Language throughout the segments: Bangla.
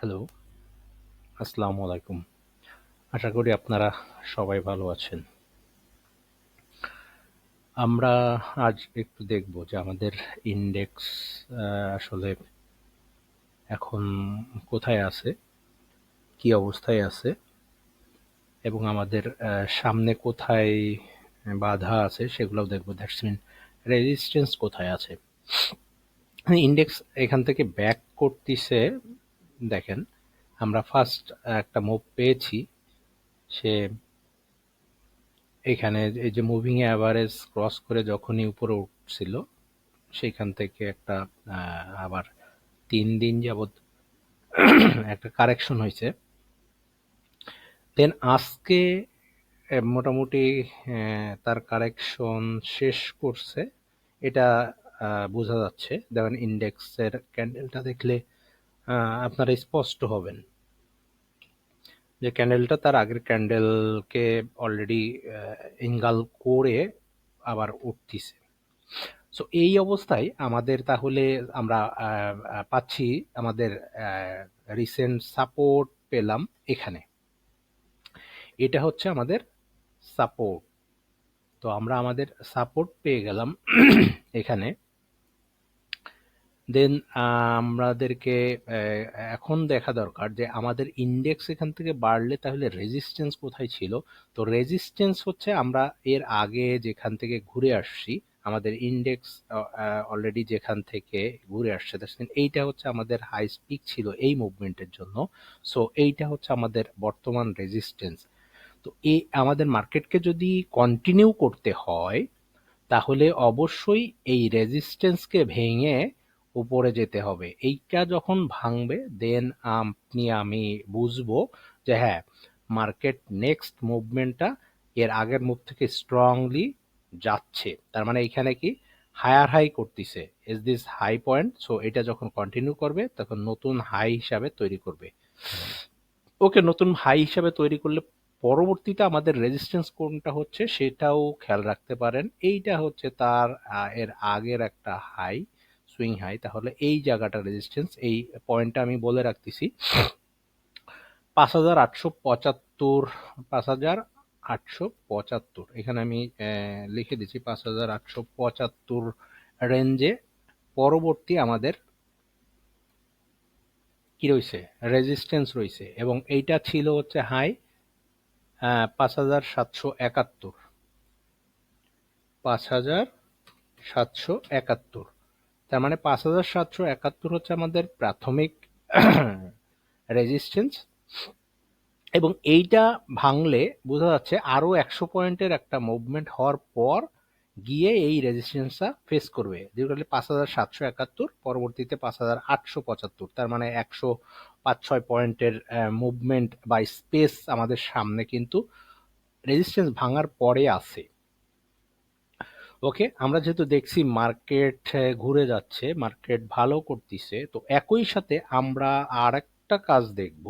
হ্যালো, আসসালামু আলাইকুম। আশা করি আপনারা সবাই ভালো আছেন। আমরা আজ একটু দেখব যে আমাদের ইনডেক্স আসলে এখন কোথায় আছে, কি অবস্থায় আছে এবং আমাদের সামনে কোথায় বাধা আছে সেগুলোও দেখব। দ্যাটস মিন রেজিস্ট্যান্স কোথায় আছে। ইনডেক্স এখান থেকে ব্যাক করতেছে। দেখেন, আমরা ফার্স্ট একটা মুভ পেয়েছি, সে এখানে এই যে মুভিং অ্যাভারেজ ক্রস করে যখনই উপরে উঠছিল সেখান থেকে একটা আবার 3 দিন যাবৎ একটা কারেকশন হয়েছে। দেন আজকে মোটামুটি তার কারেকশন শেষ করছে, এটা বোঝা যাচ্ছে। দেখেন ইন্ডেক্সের ক্যান্ডেলটা দেখলে আপনারা স্পষ্ট হবেন যে ক্যান্ডেলটা তার আগের ক্যান্ডেলকে অলরেডি ইনগাল করে আবার উঠতিছে। সো এই অবস্থায় আমাদের তাহলে আমরা পাচ্ছি আমাদের রিসেন্ট সাপোর্ট পেলাম এখানে। এটা হচ্ছে আমাদের সাপোর্ট। তো আমরা আমাদের সাপোর্ট পেয়ে গেলাম এখানে। দেন আমাদেরকে এখন দেখা দরকার যে আমাদের ইন্ডেক্স এখান থেকে বাড়লে তাহলে রেজিস্ট্যান্স কোথায় ছিল। তো রেজিস্ট্যান্স হচ্ছে আমরা এর আগে যেখান থেকে ঘুরে আসছি, আমাদের ইন্ডেক্স অলরেডি যেখান থেকে ঘুরে আসছে, এইটা হচ্ছে আমাদের হাই পিক ছিল এই মুভমেন্টের জন্য। সো এইটা হচ্ছে আমাদের বর্তমান রেজিস্ট্যান্স। তো এই আমাদের মার্কেটকে যদি কন্টিনিউ করতে হয় তাহলে অবশ্যই এই রেজিস্ট্যান্সকে ভেঙে উপরে যেতে হবে। এইটা যখন ভাঙবে দেন আমি বুঝবো যে হ্যাঁ, মার্কেট নেক্সট মুভমেন্টটা এর আগের মুভ থেকে স্ট্রংলি যাচ্ছে। তার মানে এখানে কি হায়ার হাই করতেছে, is this high point. So এটা যখন কন্টিনিউ করবে তখন নতুন হাই হিসাবে তৈরি করবে। ওকে, নতুন হাই হিসাবে তৈরি করলে পরবর্তীতে আমাদের রেজিস্ট্যান্স কোনটা হচ্ছে সেটাও খেয়াল রাখতে পারেন। এইটা হচ্ছে তার এর আগের একটা হাই, সুইং হাই। তাহলে এই জায়গাটা রেজিস্ট্যান্স, এই পয়েন্টটা আমি বলে রাখতেছি 5875, 5875। এখানে আমি লিখে দিচ্ছি 5875 রেঞ্জে পরবর্তী আমাদের কি রয়েছে, রেজিস্ট্যান্স রয়েছে। এবং এইটা ছিল হচ্ছে হাই 5771, 5771। তার মানে 5771 হচ্ছে আমাদের প্রাথমিক রেজিস্ট্যান্স। এবং এইটা ভাঙলে বোঝা যাচ্ছে আরো 100 পয়েন্টের একটা মুভমেন্ট হওয়ার পর গিয়ে এই রেজিস্ট্যান্সটা ফেস করবে, যেগুলো 5771, পরবর্তীতে 5875। তার মানে 105-6 পয়েন্টের মুভমেন্ট বা স্পেস আমাদের সামনে কিন্তু রেজিস্ট্যান্স ভাঙার পরে আছে। ওকে, আমরা যেহেতু দেখছি মার্কেট ঘুরে যাচ্ছে, মার্কেট ভালো করতেছে, তো একই সাথে আমরা আর একটা কাজ দেখব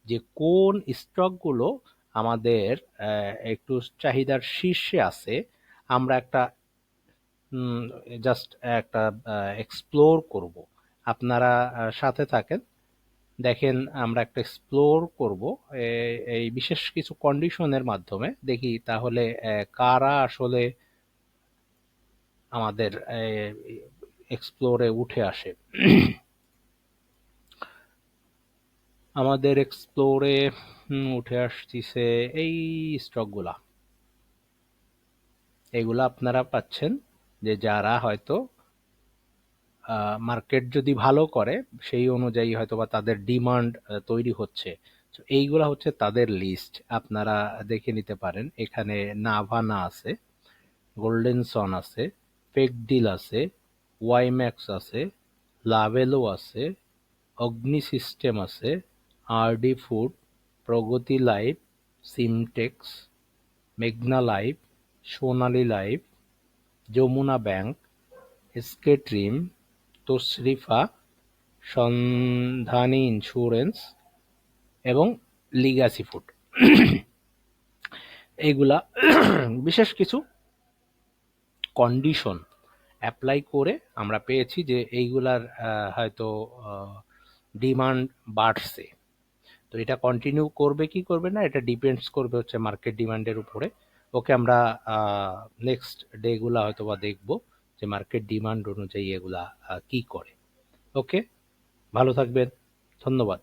যে কোন স্টকগুলো আমাদের একটু চাহিদার শীর্ষে আছে। আমরা একটা জাস্ট একটা এক্সপ্লোর করব। আপনারা সাথে থাকেন, দেখেন আমরা একটা এক্সপ্লোর করব এই বিশেষ কিছু কন্ডিশনের মাধ্যমে। দেখি তাহলে কারা আসলে আমাদের এক্সপ্লোরে উঠে আসে। আমাদের এক্সপ্লোরে উঠে আসতেছে এই স্টকগুলা। এগুলা আপনারা পাচ্ছেন যে যারা হয়তো মার্কেট যদি ভালো করে সেই অনুযায়ী হয়তো বা তাদের ডিমান্ড তৈরি হচ্ছে। এইগুলা হচ্ছে তাদের লিস্ট, আপনারা দেখে নিতে পারেন। এখানে নাভানা আছে, গোল্ডেন সন আছে, পেকডিল আছে, ওয়াইম্যাক্স আছে, লাভেলো আছে, অগ্নি সিস্টেম আছে, RD food, Pragati life, Simtex, মেঘনা life, Sonali life, Jamuna bank, SK trim, Tosrifa, Sandhani insurance এবং লিগাসি ফুড। এইগুলা বিশেষ কিছু কন্ডিশন অ্যাপ্লাই করে আমরা পেয়েছি যে এইগুলার হয়তো ডিমান্ড বাড়ছে। তো এটা কন্টিনিউ করবে কি করবে না, এটা ডিপেন্ডস করবে হচ্ছে মার্কেট ডিমান্ডের উপরে। ওকে, আমরা নেক্সট ডেগুলা হয়তো বা দেখবো যে মার্কেট ডিমান্ড অনুযায়ী এগুলা কি করে। ওকে, ভালো থাকবেন, ধন্যবাদ।